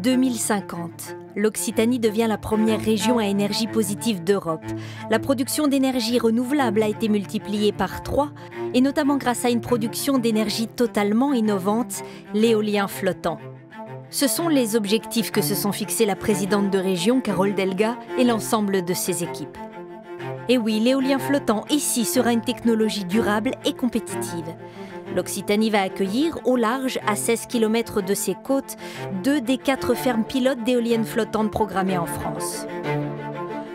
2050. L'Occitanie devient la première région à énergie positive d'Europe. La production d'énergie renouvelable a été multipliée par 3, et notamment grâce à une production d'énergie totalement innovante, l'éolien flottant. Ce sont les objectifs que se sont fixés la présidente de région, Carole Delga, et l'ensemble de ses équipes. Et oui, l'éolien flottant ici sera une technologie durable et compétitive. L'Occitanie va accueillir, au large, à 16 km de ses côtes, 2 des 4 fermes pilotes d'éoliennes flottantes programmées en France.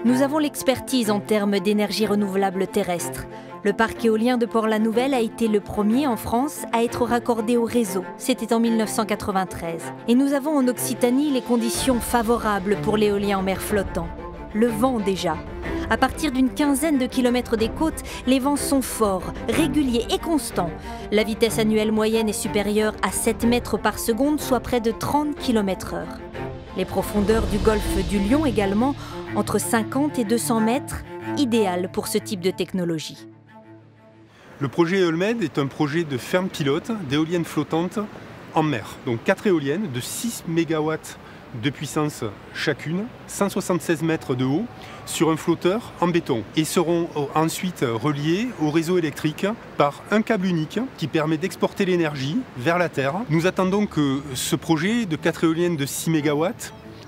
Nous avons l'expertise en termes d'énergie renouvelable terrestre. Le parc éolien de Port-la-Nouvelle a été le premier en France à être raccordé au réseau. C'était en 1993. Et nous avons en Occitanie les conditions favorables pour l'éolien en mer flottant. Le vent déjà. À partir d'une quinzaine de kilomètres des côtes, les vents sont forts, réguliers et constants. La vitesse annuelle moyenne est supérieure à 7 mètres par seconde, soit près de 30 km/h. Les profondeurs du golfe du Lion également, entre 50 et 200 mètres, idéales pour ce type de technologie. Le projet Eolmed est un projet de ferme pilote d'éoliennes flottantes en mer. Donc 4 éoliennes de 6 MW de puissance chacune, 176 mètres de haut, sur un flotteur en béton et seront ensuite reliés au réseau électrique par un câble unique qui permet d'exporter l'énergie vers la Terre. Nous attendons que ce projet de 4 éoliennes de 6 MW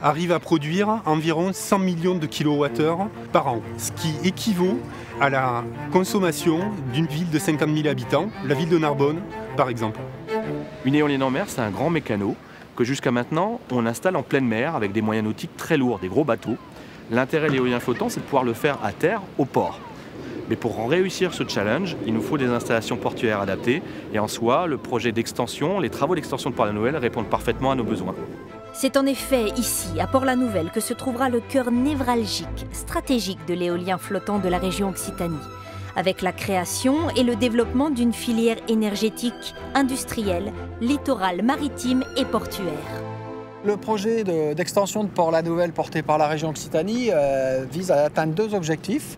arrive à produire environ 100 millions de kWh par an, ce qui équivaut à la consommation d'une ville de 50 000 habitants, la ville de Narbonne par exemple. Une éolienne en mer, c'est un grand mécano que jusqu'à maintenant, on installe en pleine mer avec des moyens nautiques très lourds, des gros bateaux. L'intérêt de l'éolien flottant, c'est de pouvoir le faire à terre, au port. Mais pour en réussir ce challenge, il nous faut des installations portuaires adaptées. Et en soi, le projet d'extension, les travaux d'extension de Port-la-Nouvelle répondent parfaitement à nos besoins. C'est en effet ici, à Port-la-Nouvelle, que se trouvera le cœur névralgique, stratégique de l'éolien flottant de la région Occitanie, avec la création et le développement d'une filière énergétique, industrielle, littorale, maritime et portuaire. Le projet d'extension de Port-la-Nouvelle porté par la région Occitanie vise à atteindre 2 objectifs.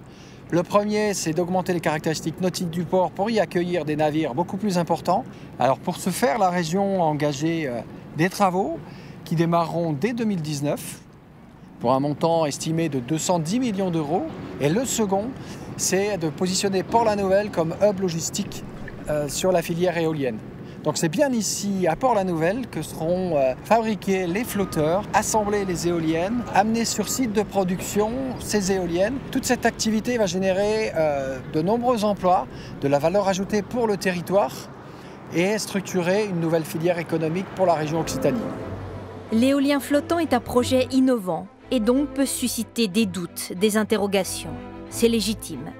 Le premier, c'est d'augmenter les caractéristiques nautiques du port pour y accueillir des navires beaucoup plus importants. Alors pour ce faire, la région a engagé des travaux qui démarreront dès 2019 pour un montant estimé de 210 millions d'euros. Et le second, c'est de positionner Port-la-Nouvelle comme hub logistique sur la filière éolienne. Donc c'est bien ici, à Port-la-Nouvelle, que seront fabriqués les flotteurs, assemblés les éoliennes, amenés sur site de production ces éoliennes. Toute cette activité va générer de nombreux emplois, de la valeur ajoutée pour le territoire et structurer une nouvelle filière économique pour la région Occitanie. L'éolien flottant est un projet innovant et donc peut susciter des doutes, des interrogations. C'est légitime.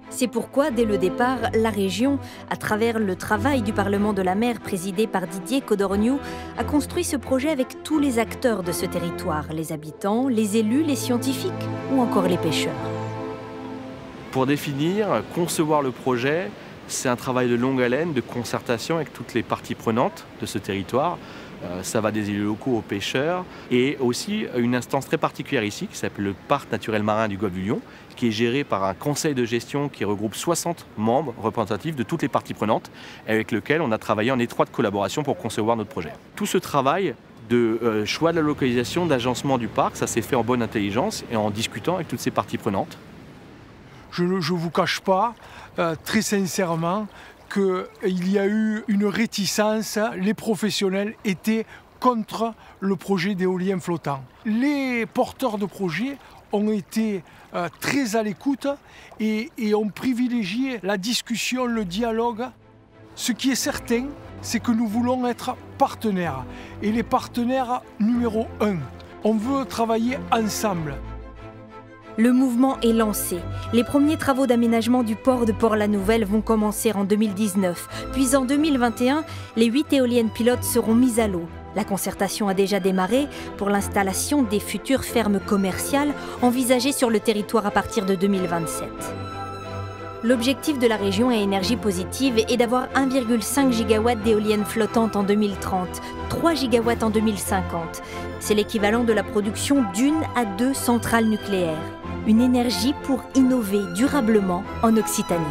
C'est pourquoi, dès le départ, la région, à travers le travail du Parlement de la mer présidé par Didier Codorniou, a construit ce projet avec tous les acteurs de ce territoire, les habitants, les élus, les scientifiques ou encore les pêcheurs. Pour définir, concevoir le projet, c'est un travail de longue haleine, de concertation avec toutes les parties prenantes de ce territoire. Ça va des élus locaux aux pêcheurs et aussi une instance très particulière ici qui s'appelle le Parc naturel marin du Golfe du Lion, qui est géré par un conseil de gestion qui regroupe 60 membres représentatifs de toutes les parties prenantes avec lequel on a travaillé en étroite collaboration pour concevoir notre projet. Tout ce travail de choix de la localisation, d'agencement du parc, ça s'est fait en bonne intelligence et en discutant avec toutes ces parties prenantes. Je ne vous cache pas, très sincèrement, qu'il y a eu une réticence, les professionnels étaient contre le projet d'éolien flottant. Les porteurs de projets ont été très à l'écoute et ont privilégié la discussion, le dialogue. Ce qui est certain, c'est que nous voulons être partenaires. Et les partenaires numéro 1, on veut travailler ensemble. Le mouvement est lancé. Les premiers travaux d'aménagement du port de Port-la-Nouvelle vont commencer en 2019. Puis en 2021, les 8 éoliennes pilotes seront mises à l'eau. La concertation a déjà démarré pour l'installation des futures fermes commerciales envisagées sur le territoire à partir de 2027. L'objectif de la région à énergie positive est d'avoir 1,5 GW d'éoliennes flottantes en 2030, 3 GW en 2050. C'est l'équivalent de la production d'1 à 2 centrales nucléaires. Une énergie pour innover durablement en Occitanie.